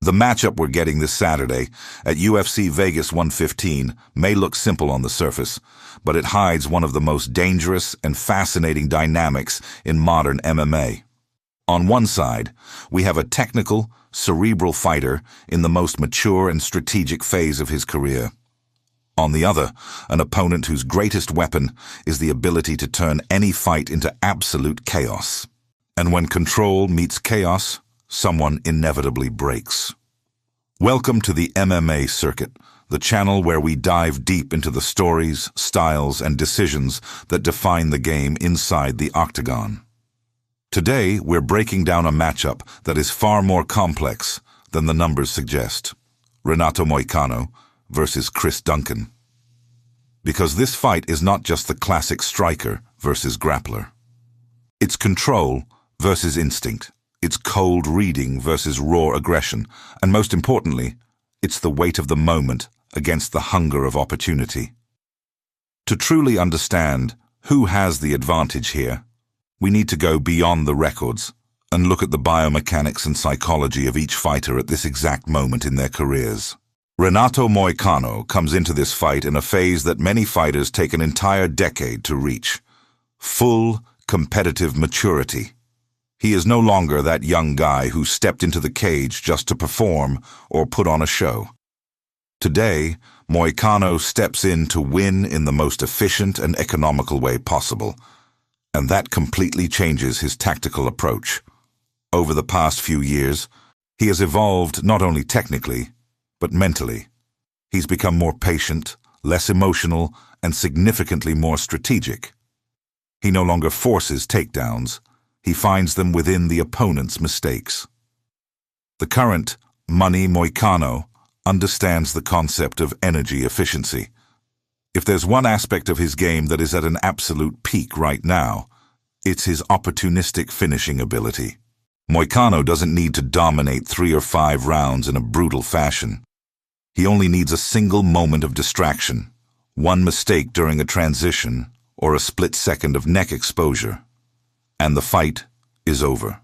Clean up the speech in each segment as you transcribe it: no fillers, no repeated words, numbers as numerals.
The matchup we're getting this Saturday at UFC Vegas 115 may look simple on the surface, but it hides one of the most dangerous and fascinating dynamics in modern MMA. On one side, we have a technical, cerebral fighter in the most mature and strategic phase of his career. On the other, an opponent whose greatest weapon is the ability to turn any fight into absolute chaos. And when control meets chaos, someone inevitably breaks. Welcome to the MMA Circuit, the channel where we dive deep into the stories, styles, and decisions that define the game inside the octagon. Today, we're breaking down a matchup that is far more complex than the numbers suggest. Renato Moicano versus Duncan. Because this fight is not just the classic striker versus grappler. It's control versus instinct. It's cold reading versus raw aggression. And most importantly, it's the weight of the moment against the hunger of opportunity. To truly understand who has the advantage here, we need to go beyond the records and look at the biomechanics and psychology of each fighter at this exact moment in their careers. Renato Moicano comes into this fight in a phase that many fighters take an entire decade to reach: full competitive maturity. He is no longer that young guy who stepped into the cage just to perform or put on a show. Today, Moicano steps in to win in the most efficient and economical way possible, and that completely changes his tactical approach. Over the past few years, he has evolved not only technically, but mentally. He's become more patient, less emotional, and significantly more strategic. He no longer forces takedowns. He finds them within the opponent's mistakes. The current Money Moicano understands the concept of energy efficiency. If there's one aspect of his game that is at an absolute peak right now, it's his opportunistic finishing ability. Moicano doesn't need to dominate 3 or 5 rounds in a brutal fashion. He only needs a single moment of distraction, one mistake during a transition, or a split second of neck exposure, and the fight is over.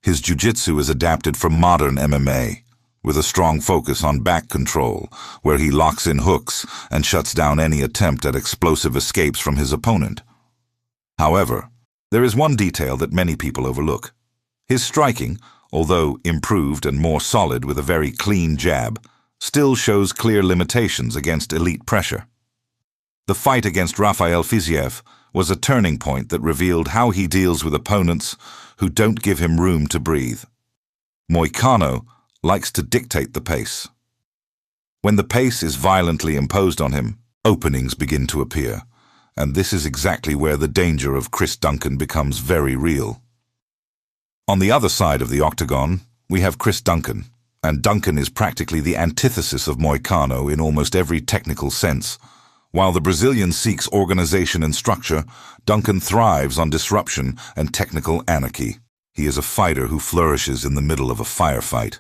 His jiu-jitsu is adapted for modern MMA, with a strong focus on back control, where he locks in hooks and shuts down any attempt at explosive escapes from his opponent. However, there is one detail that many people overlook. His striking, although improved and more solid with a very clean jab, still shows clear limitations against elite pressure. The fight against Rafael Fiziev was a turning point that revealed how he deals with opponents who don't give him room to breathe. Moicano likes to dictate the pace. When the pace is violently imposed on him, openings begin to appear, and this is exactly where the danger of Duncan becomes very real. On the other side of the octagon, we have Duncan, and Duncan is practically the antithesis of Moicano in almost every technical sense. While the Brazilian seeks organization and structure, Duncan thrives on disruption and technical anarchy. He is a fighter who flourishes in the middle of a firefight.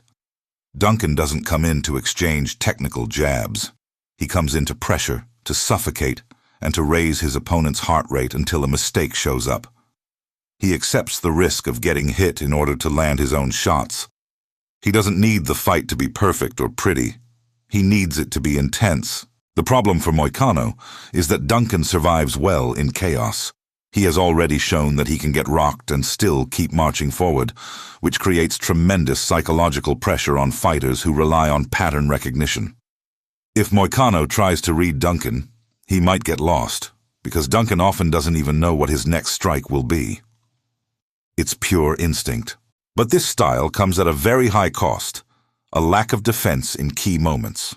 Duncan doesn't come in to exchange technical jabs. He comes in to pressure, to suffocate, and to raise his opponent's heart rate until a mistake shows up. He accepts the risk of getting hit in order to land his own shots. He doesn't need the fight to be perfect or pretty. He needs it to be intense. The problem for Moicano is that Duncan survives well in chaos. He has already shown that he can get rocked and still keep marching forward, which creates tremendous psychological pressure on fighters who rely on pattern recognition. If Moicano tries to read Duncan, he might get lost, because Duncan often doesn't even know what his next strike will be. It's pure instinct. But this style comes at a very high cost, a lack of defense in key moments.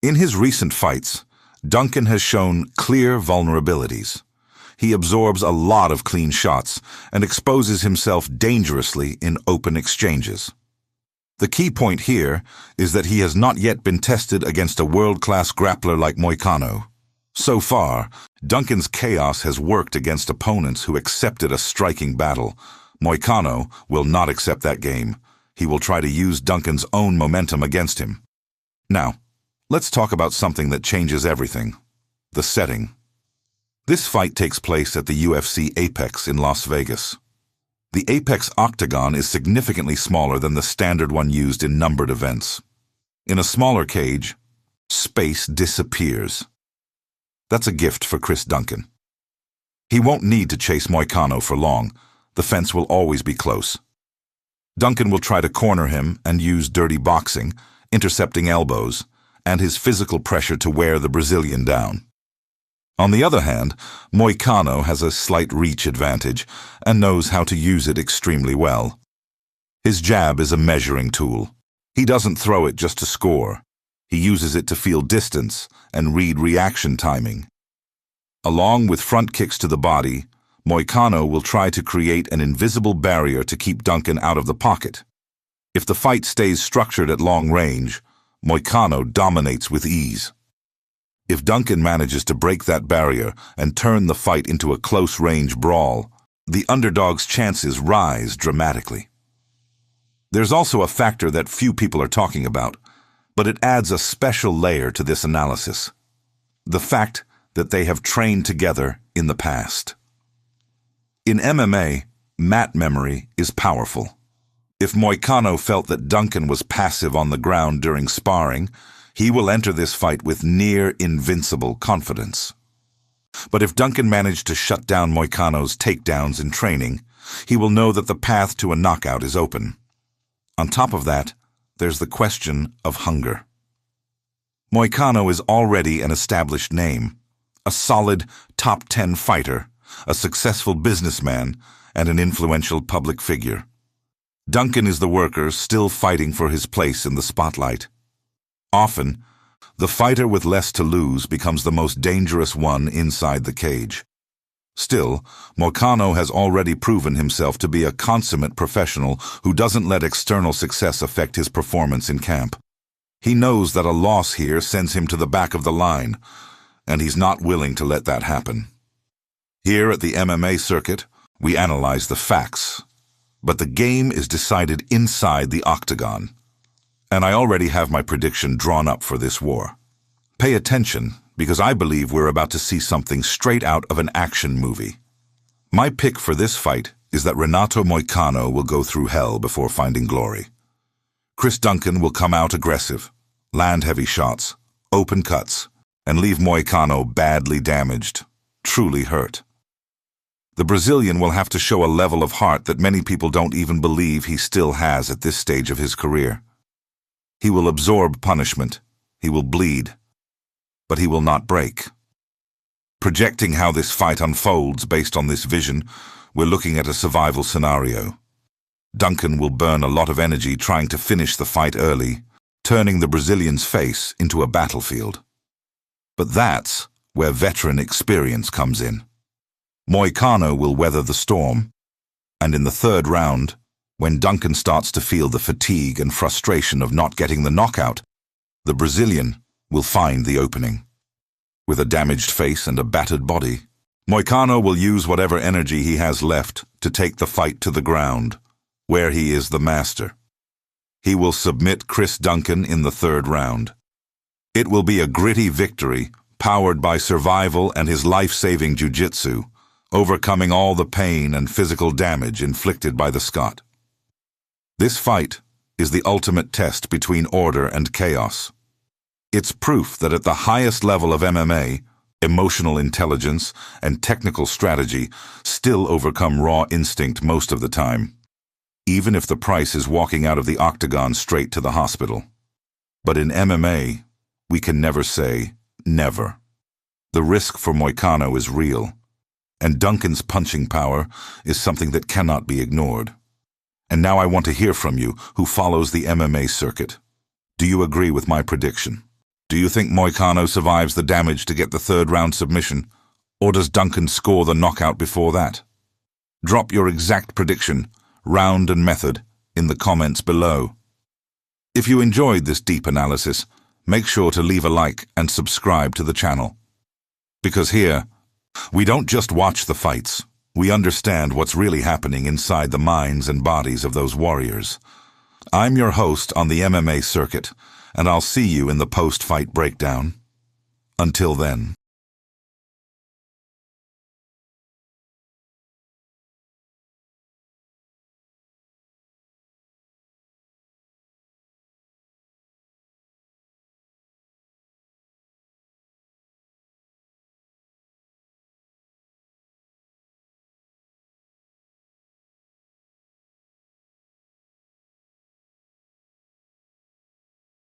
In his recent fights, Duncan has shown clear vulnerabilities. He absorbs a lot of clean shots and exposes himself dangerously in open exchanges. The key point here is that he has not yet been tested against a world-class grappler like Moicano. So far, Duncan's chaos has worked against opponents who accepted a striking battle. Moicano will not accept that game. He will try to use Duncan's own momentum against him. Now, let's talk about something that changes everything: the setting. This fight takes place at the UFC Apex in Las Vegas. The apex octagon is significantly smaller than the standard one used in numbered events. In a smaller cage, space disappears. That's a gift for Chris Duncan. He won't need to chase Moicano for long. The fence will always be close. Duncan will try to corner him and use dirty boxing, intercepting elbows, and his physical pressure to wear the Brazilian down. On the other hand, Moicano has a slight reach advantage and knows how to use it extremely well. His jab is a measuring tool. He doesn't throw it just to score. He uses it to feel distance and read reaction timing. Along with front kicks to the body, Moicano will try to create an invisible barrier to keep Duncan out of the pocket. If the fight stays structured at long range, Moicano dominates with ease. If Duncan manages to break that barrier and turn the fight into a close-range brawl, the underdog's chances rise dramatically. There's also a factor that few people are talking about, but it adds a special layer to this analysis: the fact that they have trained together in the past. In MMA, mat memory is powerful. If Moicano felt that Duncan was passive on the ground during sparring, he will enter this fight with near-invincible confidence. But if Duncan managed to shut down Moicano's takedowns in training, he will know that the path to a knockout is open. On top of that, there's the question of hunger. Moicano is already an established name, a solid top 10 fighter, a successful businessman, and an influential public figure. Duncan is the worker still fighting for his place in the spotlight. Often, the fighter with less to lose becomes the most dangerous one inside the cage. Still, Moicano has already proven himself to be a consummate professional who doesn't let external success affect his performance in camp. He knows that a loss here sends him to the back of the line, and he's not willing to let that happen. Here at the MMA circuit, we analyze the facts, but the game is decided inside the octagon. And I already have my prediction drawn up for this war. Pay attention, because I believe we're about to see something straight out of an action movie. My pick for this fight is that Renato Moicano will go through hell before finding glory. Chris Duncan will come out aggressive, land heavy shots, open cuts, and leave Moicano badly damaged, truly hurt. The Brazilian will have to show a level of heart that many people don't even believe he still has at this stage of his career. He will absorb punishment, he will bleed, but he will not break. Projecting how this fight unfolds based on this vision, we're looking at a survival scenario. Duncan will burn a lot of energy trying to finish the fight early, turning the Brazilian's face into a battlefield. But that's where veteran experience comes in. Moicano will weather the storm, and in the third round, when Duncan starts to feel the fatigue and frustration of not getting the knockout, the Brazilian will find the opening. With a damaged face and a battered body, Moicano will use whatever energy he has left to take the fight to the ground, where he is the master. He will submit Chris Duncan in the third round. It will be a gritty victory, powered by survival and his life-saving jiu-jitsu, overcoming all the pain and physical damage inflicted by the Scot. This fight is the ultimate test between order and chaos. It's proof that at the highest level of MMA, emotional intelligence and technical strategy still overcome raw instinct most of the time, even if the price is walking out of the octagon straight to the hospital. But in MMA, we can never say never. The risk for Moicano is real, and Duncan's punching power is something that cannot be ignored. And now I want to hear from you, who follows the MMA circuit. Do you agree with my prediction? Do you think Moicano survives the damage to get the third-round submission, or does Duncan score the knockout before that? Drop your exact prediction, round and method, in the comments below. If you enjoyed this deep analysis, make sure to leave a like and subscribe to the channel. Because here, we don't just watch the fights. We understand what's really happening inside the minds and bodies of those warriors. I'm your host on the MMA circuit, and I'll see you in the post-fight breakdown. Until then.